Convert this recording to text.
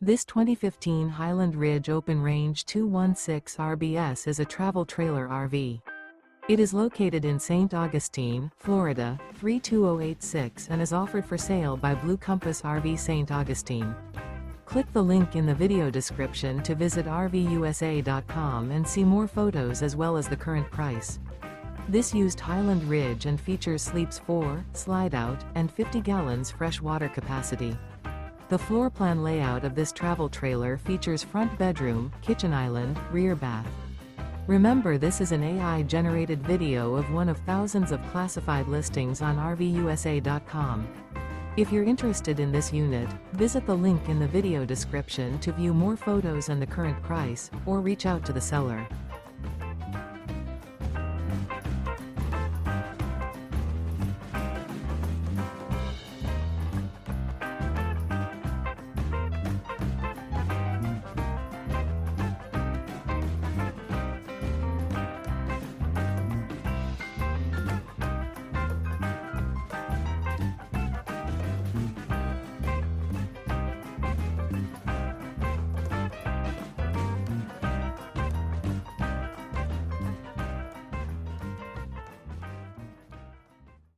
This 2015 Highland Ridge Open Range 216 RBS is a travel trailer RV. It is located in St. Augustine, Florida, 32086 and is offered for sale by Blue Compass RV St. Augustine. Click the link in the video description to visit RVUSA.com and see more photos as well as the current price. This used Highland Ridge and features sleeps 4, slide-out, and 50 gallons fresh water capacity. The floor plan layout of this travel trailer features front bedroom, kitchen island, rear bath. Remember, this is an AI-generated video of one of thousands of classified listings on RVUSA.com. If you're interested in this unit, visit the link in the video description to view more photos and the current price, or reach out to the seller.